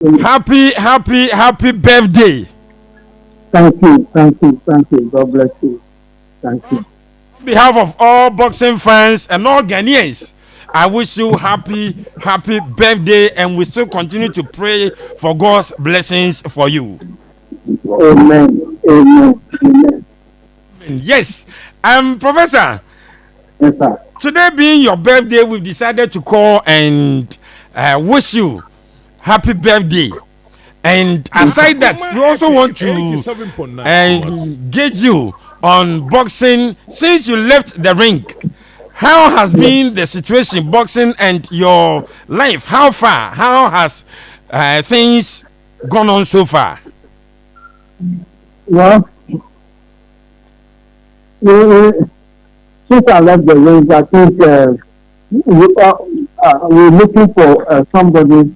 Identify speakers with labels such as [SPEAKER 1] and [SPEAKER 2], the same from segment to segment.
[SPEAKER 1] Happy birthday.
[SPEAKER 2] Thank you. God bless you. Thank you.
[SPEAKER 1] On behalf of all boxing fans and all Ghanaians, I wish you happy birthday, and we still continue to pray for God's blessings for you.
[SPEAKER 2] Amen. Amen. Amen.
[SPEAKER 1] Yes, Professor,
[SPEAKER 2] Yes, sir.
[SPEAKER 1] today being your birthday, we've decided to call and wish you happy birthday. And aside that, we also want to engage you on boxing since you left the ring. How has been the situation boxing and your life? How far? How has things gone on so far?
[SPEAKER 2] Well, we, since I left the range, I think we're looking for somebody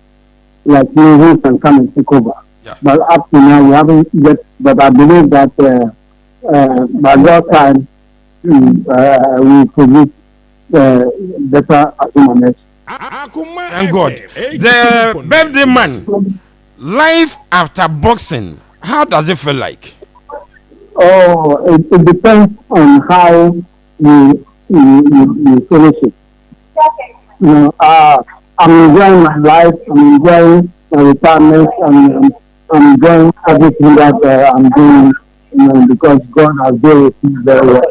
[SPEAKER 2] like me who can come and take over.
[SPEAKER 1] Yeah.
[SPEAKER 2] But up to now, we haven't yet. But I believe that by that time, we produce better Akoma.
[SPEAKER 1] Thank God. The birthday man, life after boxing, how does it feel like?
[SPEAKER 2] Oh, it depends on how you finish it. You know, I'm enjoying my life. I'm enjoying my retirement. I'm enjoying everything that I'm doing. You know, because God has done it very well.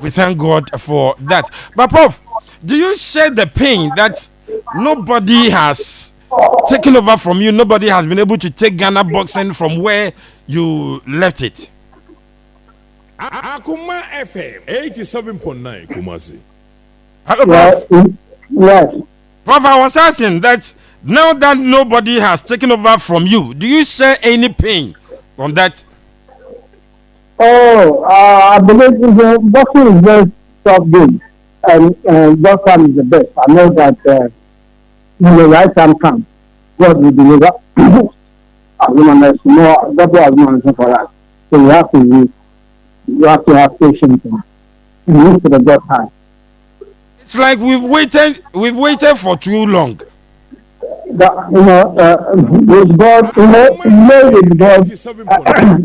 [SPEAKER 1] We thank God for that. But Prof, do you share the pain that nobody has taken over from you? Nobody has been able to take Ghana boxing from where you left it.
[SPEAKER 3] Akoma FM 87.9 Kumasi.
[SPEAKER 1] Hello, Prof.
[SPEAKER 2] Yes.
[SPEAKER 1] Prof, I was asking that now that nobody has taken over from you, do you share any pain on that?
[SPEAKER 2] Oh, I believe boxing is very tough game, and that time is the best. I know that when the right time comes, God will deliver. Azumah Nelson, no, that's what Azumah Nelson for us. So you have to have patience and wait for the God time.
[SPEAKER 1] It's like we've waited for too long.
[SPEAKER 2] With God, maybe because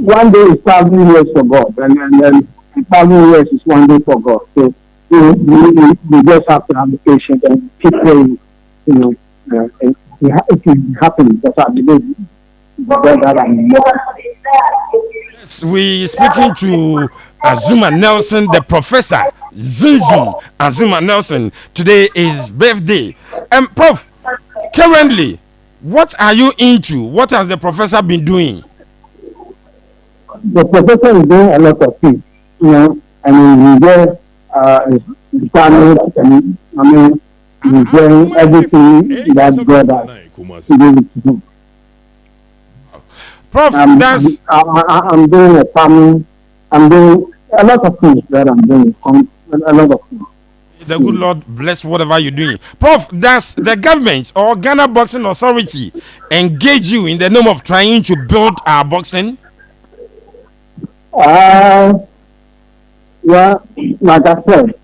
[SPEAKER 2] one day is 1,000 years for God, and then 1,000 years is one day for God. So we just have to have the patience and keep praying. You know, it will happen. That's what I believe.
[SPEAKER 1] Yes, we speaking to Azumah Nelson, the professor. Zunzum Azumah Nelson. Today is birthday. Prof, currently, what are you into? What has the professor been doing?
[SPEAKER 2] The professor is doing a lot of things, you know, and he enjoys his family, and I mean, he's doing everything that God has given to him.
[SPEAKER 1] Prof,
[SPEAKER 2] I'm doing a farming. I'm doing a lot of things that I'm doing. A lot of things.
[SPEAKER 1] The good Lord bless whatever you're doing. Prof, does the government or Ghana Boxing Authority engage you in the name of trying to build our boxing?
[SPEAKER 2] Yeah, like I said,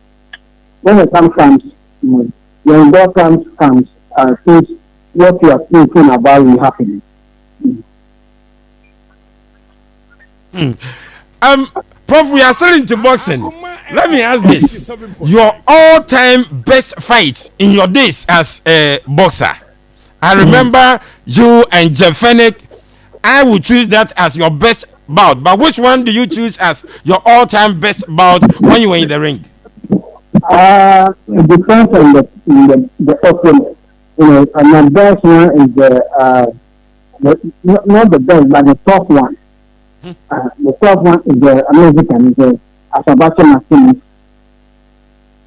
[SPEAKER 2] when the time comes, when God comes, things what you are thinking about will happen.
[SPEAKER 1] Prof, we are still into boxing. Let me ask this: your all-time best fight in your days as a boxer? I remember you and Jeff Fennick. I would choose that as your best bout. But which one do you choose as your all-time best bout when you were in the ring?
[SPEAKER 2] It depends on the opponent. You know, and my best one is not the best, but the top one. The top one is the American, is the Asabacha Martinez.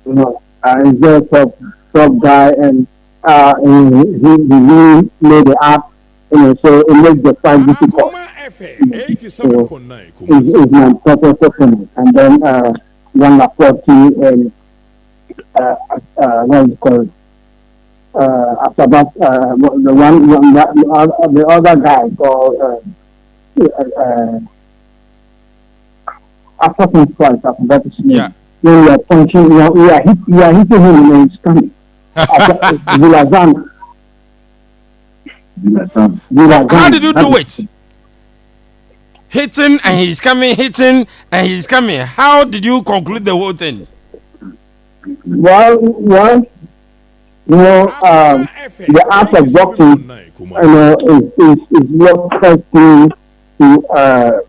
[SPEAKER 2] You know, he's a top guy, and he really made the app. You know, so it makes the fight difficult. Is my top opponent, and then 140 and what is it called? Asabat, the other guy called. After some twice, I forgot his name.
[SPEAKER 1] Yeah.
[SPEAKER 2] When we are punching, we are hitting him and he's coming. Vilazan.
[SPEAKER 1] How did you do it? Hitting and he's coming, hitting and he's coming. How did you conclude the whole thing?
[SPEAKER 2] Well, the art of boxing, is what helps you to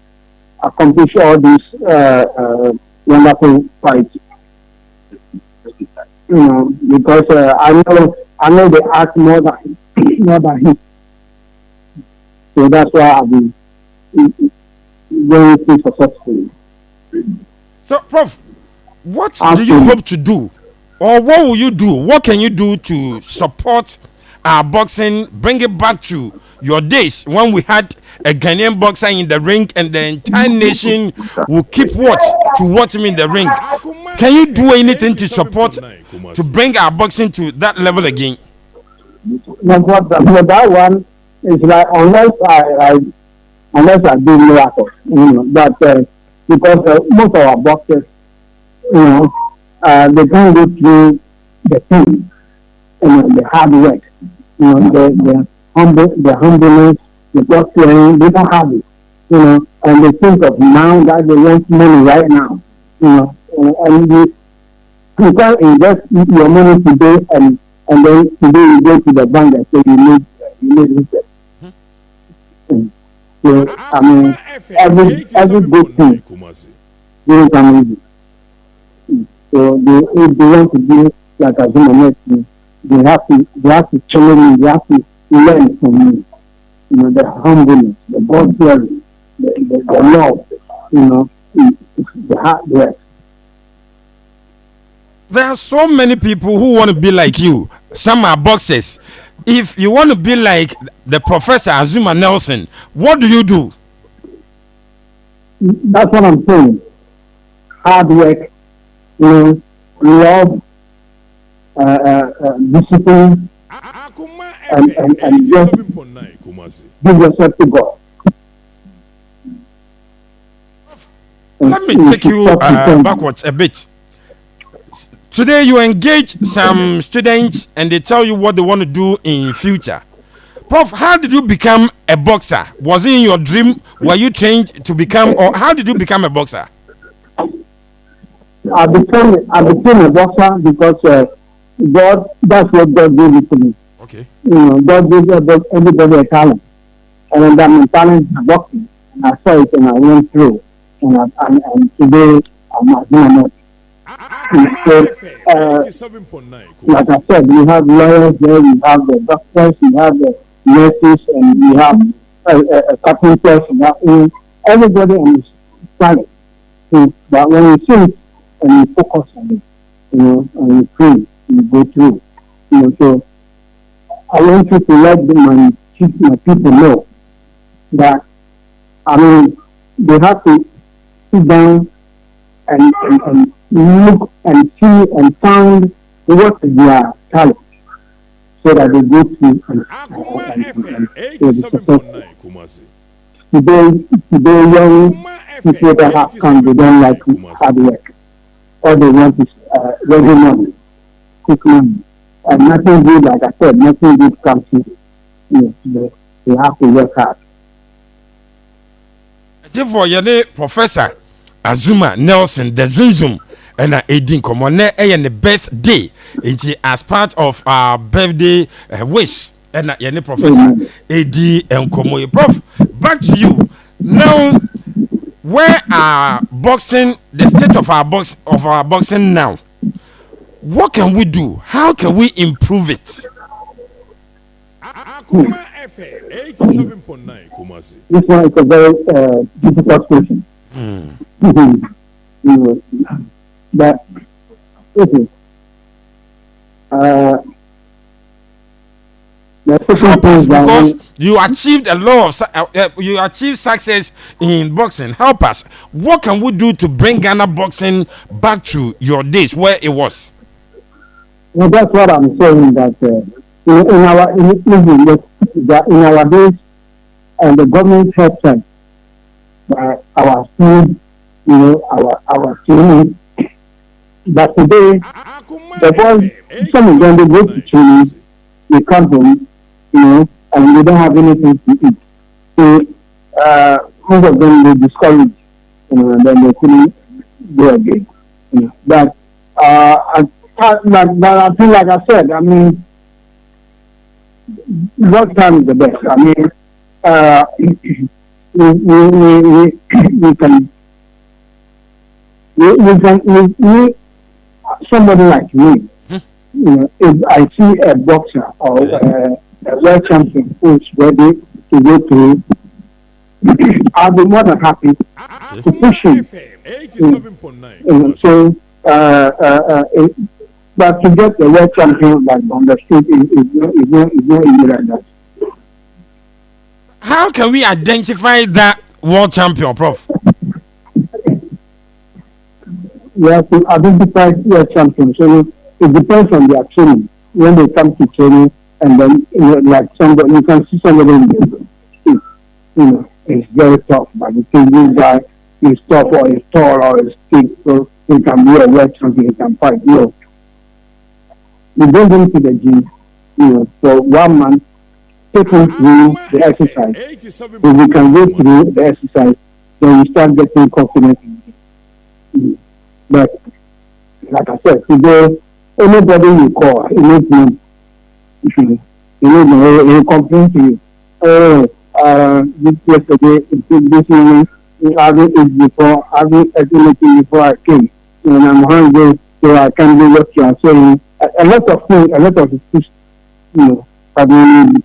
[SPEAKER 2] accomplish all these wonderful fights. Because I know the art more than him. So that's why I've been very successful.
[SPEAKER 1] So, Prof, what do you hope to do? Or what will you do? What can you do to support our boxing, bring it back to your days when we had a Ghanaian boxer in the ring and the entire nation will keep watch him in the ring? Can you do anything to support, to bring our boxing to that level again?
[SPEAKER 2] No, but that one is like unless I do miracles, but because most of our boxers, they can't go through the thing, the hard work, the humbleness, the boxing, they don't have it, and they think of now that they want money right now, and you can't invest your money today and then today you go to the bank and say you need interest. So I mean, every good thing will come easy. So if they want to be like Azumah Nelson, they have to challenge me, they have to learn from me. The humbleness, the God fearing, the love, the hard work.
[SPEAKER 1] There are so many people who want to be like you. Some are boxers. If you want to be like the Professor Azumah Nelson, what do you do?
[SPEAKER 2] That's what I'm saying. Hard work, love, discipline, and just give yourself to God.
[SPEAKER 1] Let me take you backwards a bit. Today you engage some students and they tell you what they want to do in future. Prof, how did you become a boxer? Was it in your dream? Were you trained to become, or how did you become a boxer?
[SPEAKER 2] I became a boxer because that's what God gave it to me.
[SPEAKER 1] Okay.
[SPEAKER 2] God gives everybody a talent, and that my talent is boxing. And I saw it and I went through, and today I'm Azumah Nelson. So, like I said, we have lawyers there, we have the doctors, we have the nurses, and we have carpenters, we have everybody on this planet. So, but when you see it and you focus on it, and you pray, you go through. So I want you to let my people know that, they have to sit down and look and see and find what is their talent, so that they go through Today young people that have come, they don't like hard work. All they want is ready money, quick money, and nothing good. Like I said, nothing good comes to you. They have to work hard.
[SPEAKER 1] For your Professor Azumah Nelson, the Zoom, and Edin Komone, and the birthday, as part of our birthday wish, and your Professor Edi and Komoye. Prof, back to you now. Where are boxing, the state of our boxing now? What can we do? How can we improve it?
[SPEAKER 3] Akoma FM 87.9 Kumasi.
[SPEAKER 2] This one is a very difficult question. But listen,
[SPEAKER 1] help us, because you achieved a lot of you achieved success in boxing. Help us. What can we do to bring Ghana boxing back to your days where it was?
[SPEAKER 2] Well, that's what I'm saying. That in our days, and the government helped us by our food, our training. But today, the boys, some of them, they go to training, they come home, and they don't have anything to eat. So most of them they discouraged, and then they couldn't go again. But I feel like I said, I mean, what time is the best? I mean, we can somebody like me, if I see a boxer or a world champion who is ready to go through, I'll be more than happy to push him. So, but to get a world champion like on the street is not easy like that.
[SPEAKER 1] How can we identify that world champion, Prof?
[SPEAKER 2] We have to identify world champions. So it depends on their training. When they come to training, and then like somebody, you can see somebody in the street, it's very tough. But you think this guy is tough or is tall or is thick, so he can be a world champion. He can fight. No, you bring him to the gym, for 1 month. Take him through the exercise. If you can go through the exercise, then you start getting confidence in it. But like I said, today anybody you call, he needs me. He complain to you. This yesterday, this morning, I didn't eat before, I didn't eat anything before I came. And I'm hungry, so I can't do what you are saying. A lot of things, a lot of issues, but when you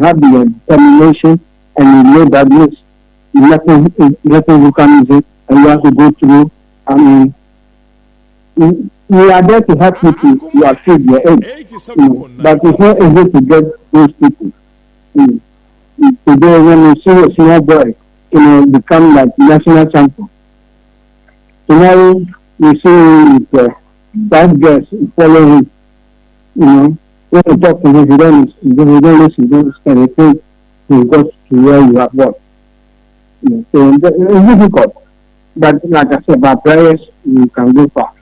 [SPEAKER 2] have the determination and you know that nothing will come easy and you have to go through, I mean, we are there to help people to achieve their aim. But it's not easy to get those people. Today, when you see a small boy, become like national champion. Tomorrow, you see that girls follow him, when you talk to him, he don't listen, he don't listen, he thinks he got to where you have got. So it's difficult. But like I said, by prayers, you can go far.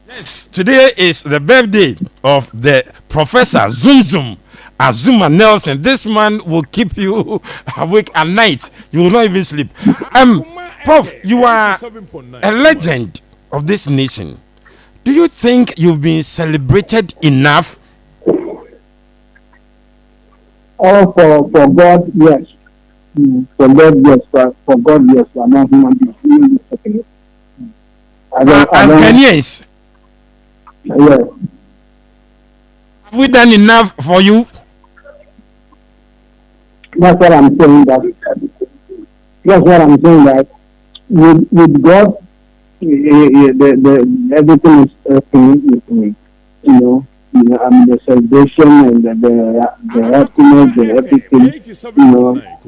[SPEAKER 1] Yes, today is the birthday of the Professor Zumzum Azumah Nelson. This man will keep you awake at night. You will not even sleep. Prof, you are a legend of this nation. Do you think you've been celebrated enough?
[SPEAKER 2] Oh, for God, yes. For God, yes. For God, yes. I'm not human being.
[SPEAKER 1] As Ghanaians?
[SPEAKER 2] Yes.
[SPEAKER 1] Have we done enough for you?
[SPEAKER 2] That's what I'm saying. That's what I'm saying. That with God, everything is okay. The celebration and the happiness, the everything.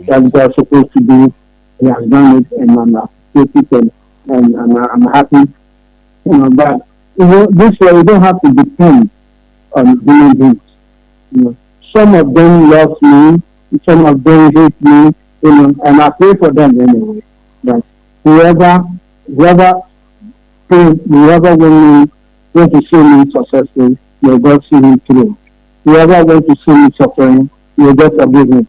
[SPEAKER 2] That God's supposed to do. He has done it, and I'm appreciative and I'm happy. But this way you don't have to depend on human beings. Some of them love me, some of them hate me, and I pray for them anyway. But whoever want to see me successful, may God see me through. Whoever want to see me suffering, may God forgive me.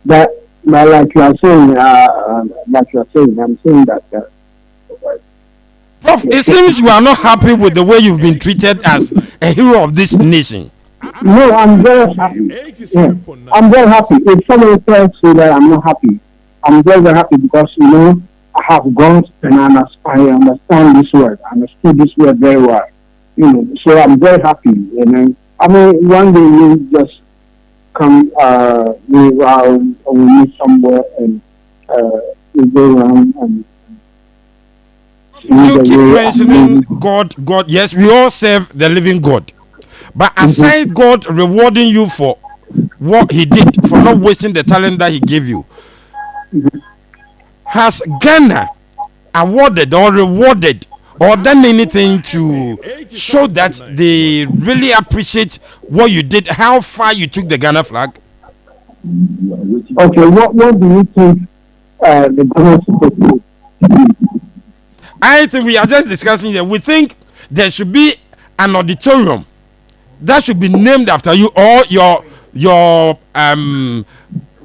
[SPEAKER 2] But like you are saying, I'm saying that.
[SPEAKER 1] Prof, it seems you are not happy with the way you've been treated as a hero of this nation.
[SPEAKER 2] No, I'm very happy. Yeah. I'm very happy. If somebody tells you that I'm not happy, I'm very, very happy because, I have gone and I understand this word. I understood this word very well. So I'm very happy. One day you just come, we meet somewhere and we go around and
[SPEAKER 1] you keep mentioning God. Yes, we all serve the living God. But aside God rewarding you for what he did, for not wasting the talent that he gave you, has Ghana awarded or rewarded or done anything to show that they really appreciate what you did, how far you took the Ghana flag?
[SPEAKER 2] Okay, what do you think the government supposed to do?
[SPEAKER 1] I think we are just discussing that. We think there should be an auditorium that should be named after you, or your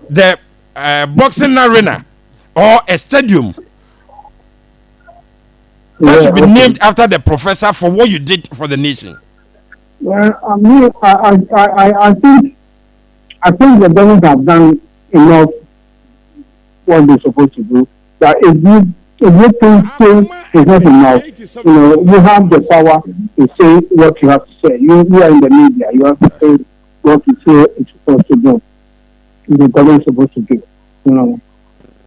[SPEAKER 1] the boxing arena or a stadium that should be named after the professor for what you did for the nation?
[SPEAKER 2] Well, I think the government have done enough what they're supposed to do. But if you think so is not enough, you have the power to say what you have to say. You are in the media. You have to say what you say it's supposed to do. The government is supposed to do.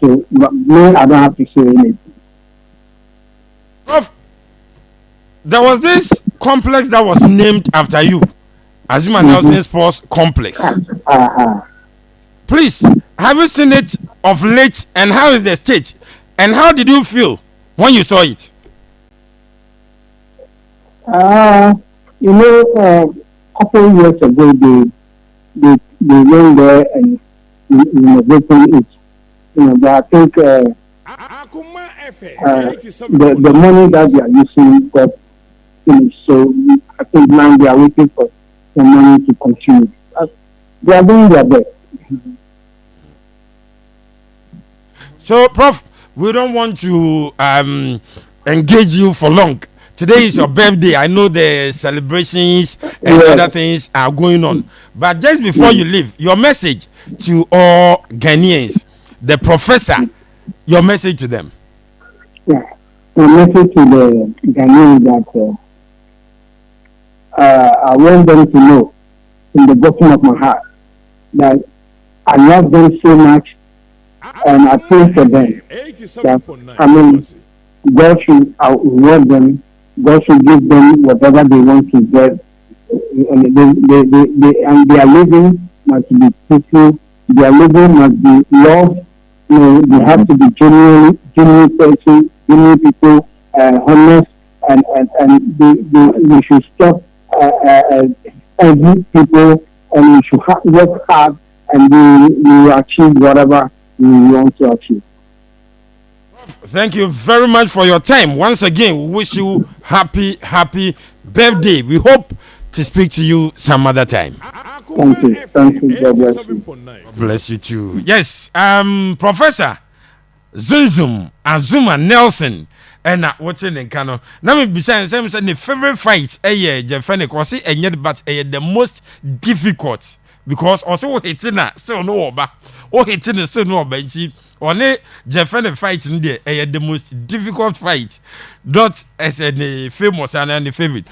[SPEAKER 2] So me, I don't have to say anything.
[SPEAKER 1] Prof, there was this complex that was named after you, Azumah Nelson Sports Complex. Please, have you seen it of late, and how is the state? And how did you feel when you saw it?
[SPEAKER 2] A couple of years ago, they went there and renovating it. But I think the money that they are using got finished. So I think now they are waiting for the money to continue. They are doing their best.
[SPEAKER 1] So, Prof, we don't want to engage you for long. Today is your birthday. I know the celebrations and other things are going on. But just before you leave, your message to all Ghanaians, the professor, your message to them.
[SPEAKER 2] Yeah, my message to the Ghanaians that I want them to know in the bottom of my heart that I love them so much, and I pray for them. That, God should reward them. God should give them whatever they want to get. And their living must be peaceful. Their living must be love. They have to be genuine person, genuine people, honest, and we should stop every people, and we should work hard, and we achieve whatever we want to achieve.
[SPEAKER 1] Thank you very much for your time. Once again, we wish you happy birthday. We hope to speak to you some other time.
[SPEAKER 2] Thank you. God bless you.
[SPEAKER 1] God bless you too. Yes, Professor Azumah Nelson. And what's in the canon? Now, me besides saying the favorite fight, Jeffrey Corsi, and yet, but the most difficult because also hitting still no over, or hitting still no over. Only Jeffrey fight in there, the most difficult fight. Not as a famous and the favorite.